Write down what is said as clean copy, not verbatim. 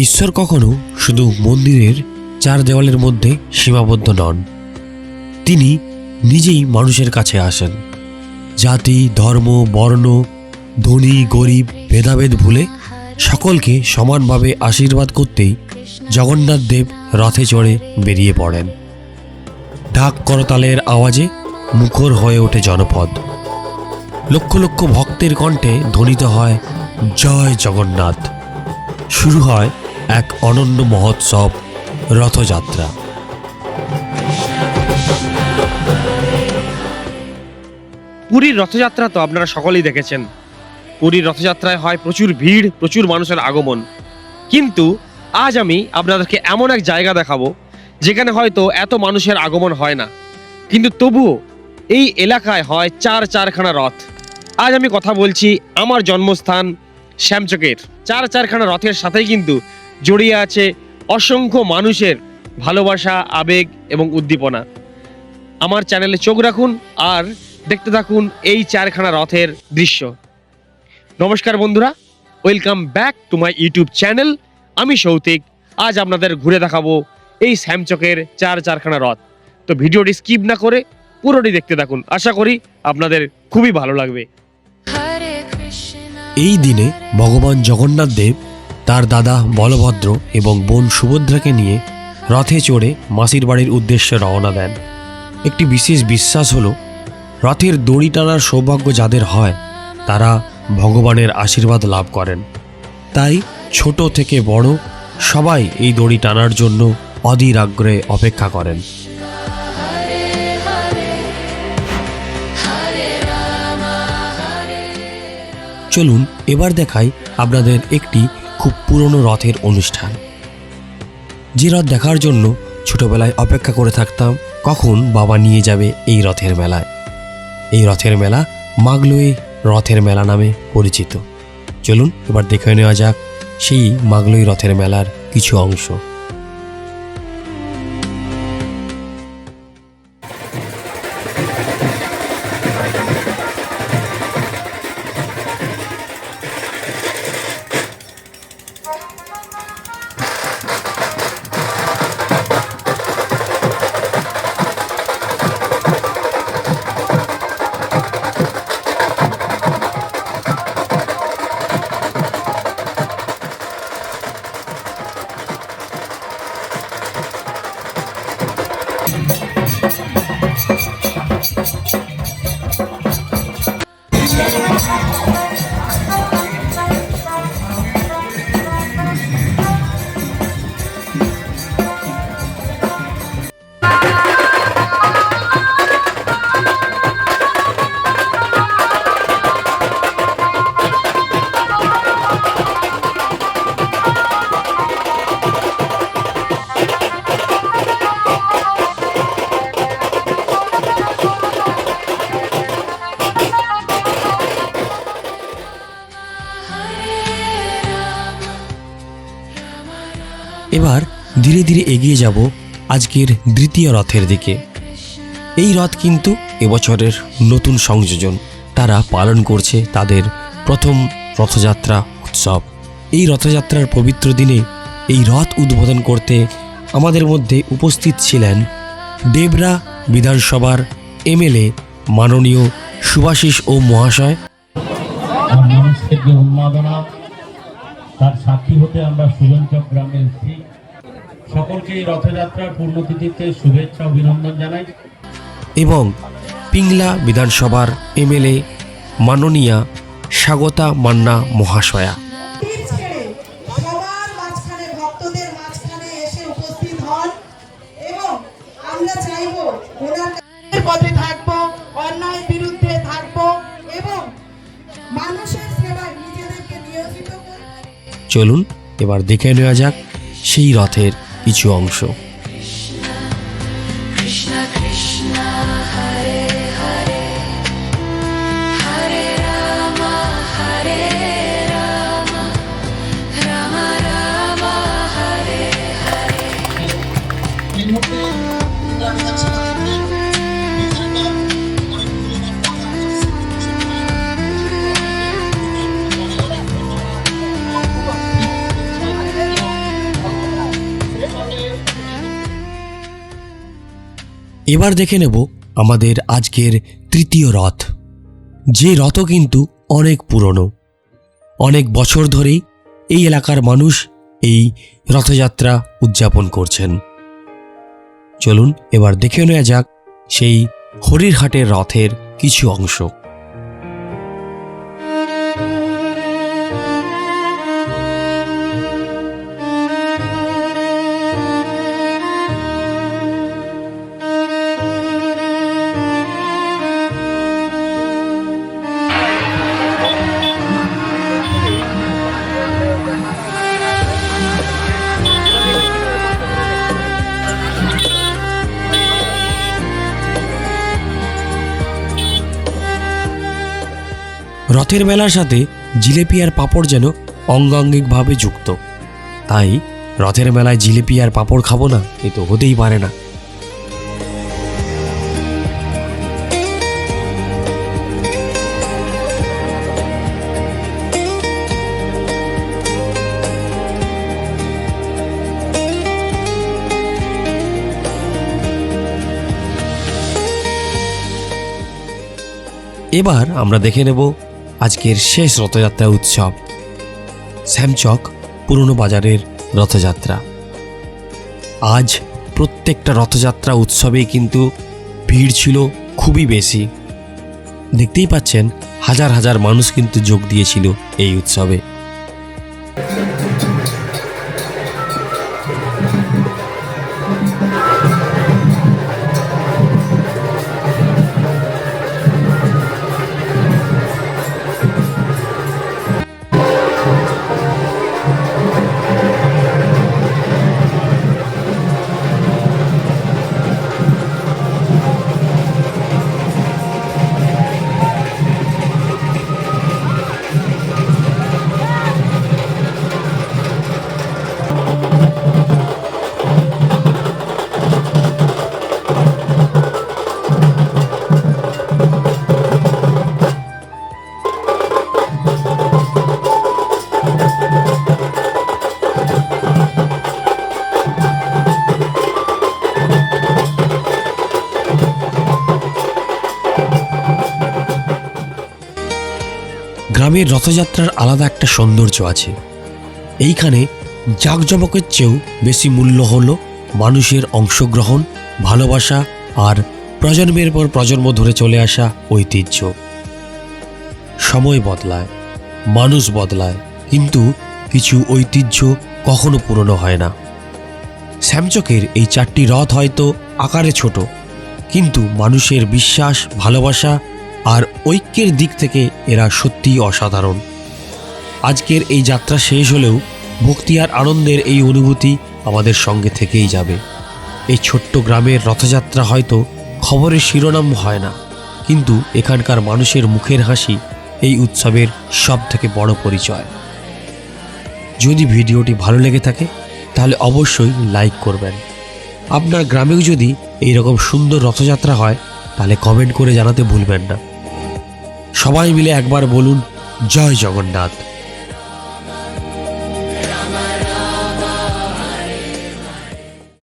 ঈশ্বর কখনো শুধু মন্দিরের চার দেওয়ালের মধ্যে সীমাবদ্ধ নন। তিনি নিজেই মানুষের কাছে আসেন। জাতি, ধর্ম, বর্ণ, ধনী গরিব ভেদাভেদ ভুলে সকলকে সমানভাবে আশীর্বাদ করতেই জগন্নাথ দেব রথে চড়ে বেরিয়ে পড়েন। ঢাক করতালের আওয়াজে মুখর হয়ে ওঠে জনপদ। লক্ষ লক্ষ ভক্তের কণ্ঠে ধ্বনিত হয় জয় জগন্নাথ। শুরু হয় এক অনন্য মহোৎসব, রথযাত্রা। পুরীর রথযাত্রা তো আপনারা সকলেই দেখেছেন। পুরীর রথযাত্রায় হয় প্রচুর ভিড়, প্রচুর মানুষের আগমন। কিন্তু আজ আমি আপনাদেরকে এমন এক জায়গা দেখাবো যেখানে হয়তো এত মানুষের আগমন হয় না, কিন্তু তবুও এই এলাকায় হয় চারখানা রথ। আজ আমি কথা বলছি আমার জন্মস্থান শ্যামচকের চারখানা রথের সাথেই কিন্তু জড়িয়ে আছে অসংখ্য মানুষের ভালোবাসা, আবেগ এবং উদ্দীপনা। আমার চ্যানেলে চোখ রাখুন আর দেখতে থাকুন এই চারখানা রথের দৃশ্য। নমস্কার বন্ধুরা, welcome back to my YouTube channel. আমি সৌতিক। আজ আপনাদের ঘুরে দেখাবো এই শ্যামচকের চারখানা রথ। তো ভিডিওটি স্কিপ না করে পুরোটি দেখতে থাকুন, আশা করি আপনাদের খুবই ভালো লাগবে। এই দিনে ভগবান জগন্নাথ দেব তার দাদা বলভদ্র এবং বোন সুভদ্রাকে নিয়ে রথে চড়ে মাসির বাড়ির উদ্দেশ্যে রওনা দেন। একটি বিশেষ বিশ্বাস হলো, রথের দড়ি টানার সৌভাগ্য যাদের হয় তারা ভগবানের আশীর্বাদ লাভ করেন। তাই ছোট থেকে বড় সবাই এই দড়ি টানার জন্য অধীর আগ্রহে অপেক্ষা করেন। চলুন এবার দেখাই আপনাদের একটি খুব পুরনো রথের অনুষ্ঠান। যে রথ দেখার জন্য ছোটবেলায় অপেক্ষা করে থাকতাম কখন বাবা নিয়ে যাবে এই রথের মেলায়। এই রথের মেলা মাগলই রথের মেলা নামে পরিচিত। চলুন এবার দেখে নেওয়া যাক সেই মাগলই রথের মেলার কিছু অংশ। এবার ধীরে ধীরে এগিয়ে যাব আজকের দ্বিতীয় রথের দিকে। এই রথ কিন্তু এবছরের নতুন সংযোজন। তারা পালন করছে তাদের প্রথম রথযাত্রা উৎসব। এই রথযাত্রার পবিত্র দিনে এই রথ উদ্বোধন করতে আমাদের মধ্যে উপস্থিত ছিলেন ডেবরা বিধানসভার এমএলএ মাননীয় শুভাশিস ও মহাশয়। মানুষের যে উন্মাদনা তার সাক্ষী হতে আমরা সুজনচক গ্রামে এসেছি। সকলকে এই রথযাত্রার পূর্ণতিথিতে শুভেচ্ছা অভিনন্দন জানাই। এবং পিংলা বিধানসভার এমএলএ মাননীয়া স্বাগতা মান্না মহাশয়া। সবার মাঝখানে, ভক্তদের মাঝখানে এসে উপস্থিত হন এবং আমরা চাইবো ওনার পথে থাকবো, অন্যায় বিরুদ্ধে থাকবো এবং মানুষের সেবায় নিজেদেরকে নিয়োজিত করব। চলুন এবার দেখে নেওয়া যাক সেই রথের কিছু অংশ। এবার দেখে নেব আমাদের আজকের তৃতীয় রথ, যে রথ কিন্তু অনেক পুরনো। অনেক বছর ধরেই এই এলাকার মানুষ এই রথযাত্রা উদযাপন করছেন। চলুন এবার দেখে নেওয়া যাক সেই হরিরহাটের রথের কিছু অংশ। রথের মেলার সাথে জিলেপি আর পাঁপড় যেন অঙ্গাঙ্গিকভাবে যুক্ত, তাই রথের মেলায় জিলেপি আর পাঁপড় খাবো না, এ তো হতেই পারে না। এবার আমরা দেখে নেব আজকের শেষ রথযাত্রা উৎসব, শ্যামচক পুরনো বাজারের রথযাত্রা। আজ প্রত্যেকটা রথযাত্রা উৎসবেই কিন্তু ভিড় ছিল খুবই বেশি। দেখতেই পাচ্ছেন হাজার হাজার মানুষ কিন্তু যোগ দিয়েছিল এই উৎসবে। গ্রামের রথযাত্রার আলাদা একটা সৌন্দর্য আছে। এইখানে জাঁকজমকের চেয়েও বেশি মূল্য হলো মানুষের অংশগ্রহণ, ভালোবাসা আর প্রজন্মের পর প্রজন্ম ধরে চলে আসা ঐতিহ্য। সময় বদলায়, মানুষ বদলায়, কিন্তু কিছু ঐতিহ্য কখনো পুরনো হয় না। শ্যামচকের এই 4টি রথ হয়তো আকারে ছোট, কিন্তু মানুষের বিশ্বাস, ভালোবাসা আর ঐক্যের দিক থেকে এরা সত্যিই অসাধারণ। আজকের এই যাত্রা শেষ হলেও ভক্তি আর আনন্দের এই অনুভূতি আমাদের সঙ্গে থেকেই যাবে। এই ছোট্ট গ্রামের রথযাত্রা হয়তো খবরের শিরোনাম হয় না, কিন্তু এখানকার মানুষের মুখের হাসি এই উৎসবের সবথেকে বড় পরিচয়। যদি ভিডিওটি ভালো লেগে থাকে তাহলে অবশ্যই লাইক করবেন। আপনার গ্রামেও যদি এইরকম সুন্দর রথযাত্রা হয় তাহলে কমেন্ট করে জানাতে ভুলবেন না। সবাই মিলে একবার বলুন জয় জগন্নাথ।